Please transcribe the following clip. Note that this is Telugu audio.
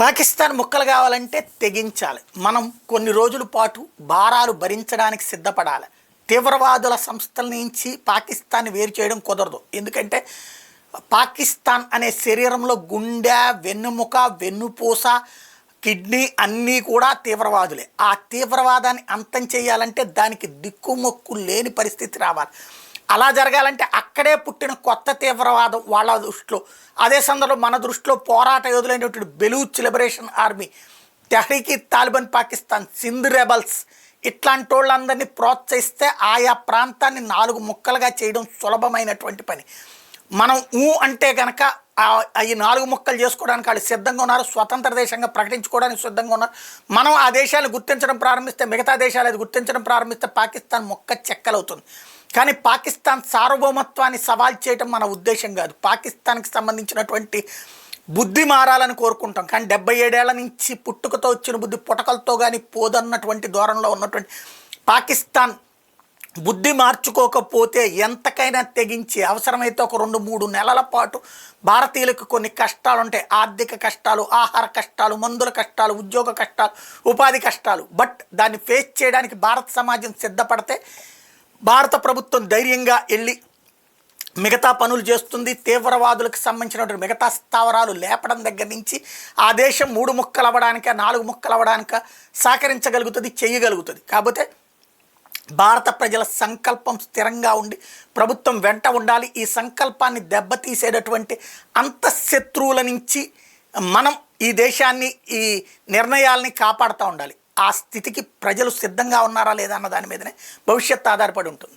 పాకిస్తాన్ ముక్కలు కావాలంటే తెగించాలి. మనం కొన్ని రోజుల పాటు భారాలు భరించడానికి సిద్ధపడాలి. తీవ్రవాదుల సంస్థల నుంచి పాకిస్తాన్ వేరు చేయడం కుదరదు. ఎందుకంటే పాకిస్తాన్ అనే శరీరంలో గుండె, వెన్నుముక, వెన్నుపూస, కిడ్నీ అన్నీ కూడా తీవ్రవాదులే. ఆ తీవ్రవాదాన్ని అంతం చేయాలంటే దానికి దిక్కుమొక్కు లేని పరిస్థితి రావాలి. అలా జరగాలంటే అక్కడే పుట్టిన కొత్త తీవ్రవాదం వాళ్ళ దృష్టిలో, అదే సందర్భంలో మన దృష్టిలో పోరాట యోధులైనటువంటి Baloch liberation army, Tehrik Taliban Pakistan, Sindh rebels ఇట్లాంటి వాళ్ళందరినీ ప్రోత్సహిస్తే ఆయా ప్రాంతాన్ని 4 ముక్కలుగా చేయడం సులభమైనటువంటి పని. మనం అంటే కనుక ఈ 4 ముక్కలు చేసుకోవడానికి వాళ్ళు సిద్ధంగా ఉన్నారు. స్వతంత్ర దేశంగా ప్రకటించుకోవడానికి సిద్ధంగా ఉన్నారు. మనం ఆ దేశాలను గుర్తించడం ప్రారంభిస్తే, మిగతా దేశాలు అది గుర్తించడం ప్రారంభిస్తే పాకిస్తాన్ ముక్క చెక్కలవుతుంది. కానీ పాకిస్తాన్ సార్వభౌమత్వాన్ని సవాల్ చేయటం మన ఉద్దేశం కాదు. పాకిస్తాన్కి సంబంధించినటువంటి బుద్ధి మారాలని కోరుకుంటాం. కానీ 77 ఏళ్ల నుంచి పుట్టుకతో వచ్చిన బుద్ధి పుటకలతో కానీ పోదన్నటువంటి ధోరణిలో ఉన్నటువంటి పాకిస్తాన్ బుద్ధి మార్చుకోకపోతే ఎంతకైనా తెగించి అవసరమైతే ఒక 2-3 నెలల పాటు భారతీయులకు కొన్ని కష్టాలు ఉంటాయి. ఆర్థిక కష్టాలు, ఆహార కష్టాలు, మందుల కష్టాలు, ఉద్యోగ కష్టాలు, ఉపాధి కష్టాలు. బట్ దాన్ని ఫేస్ చేయడానికి భారత సమాజం సిద్ధపడితే భారత ప్రభుత్వం ధైర్యంగా వెళ్ళి మిగతా పనులు చేస్తుంది. తీవ్రవాదులకు సంబంధించినటువంటి మిగతా స్థావరాలు లేపడం దగ్గర నుంచి ఆ దేశం 3 ముక్కలు అవ్వడానిక 4 ముక్కలు అవ్వడానిక సహకరించగలుగుతుంది, చేయగలుగుతుంది. కాకపోతే భారత ప్రజల సంకల్పం స్థిరంగా ఉండి ప్రభుత్వం వెంట ఉండాలి. ఈ సంకల్పాన్ని దెబ్బతీసేటటువంటి అంతఃశత్రువుల నుంచి మనం ఈ దేశాన్ని, ఈ నిర్ణయాల్ని కాపాడుతూ ఉండాలి. ఆ స్థితికి ప్రజలు సిద్ధంగా ఉన్నారా లేదా అన్న దాని మీదనే భవిష్యత్తు ఆధారపడి ఉంటుంది.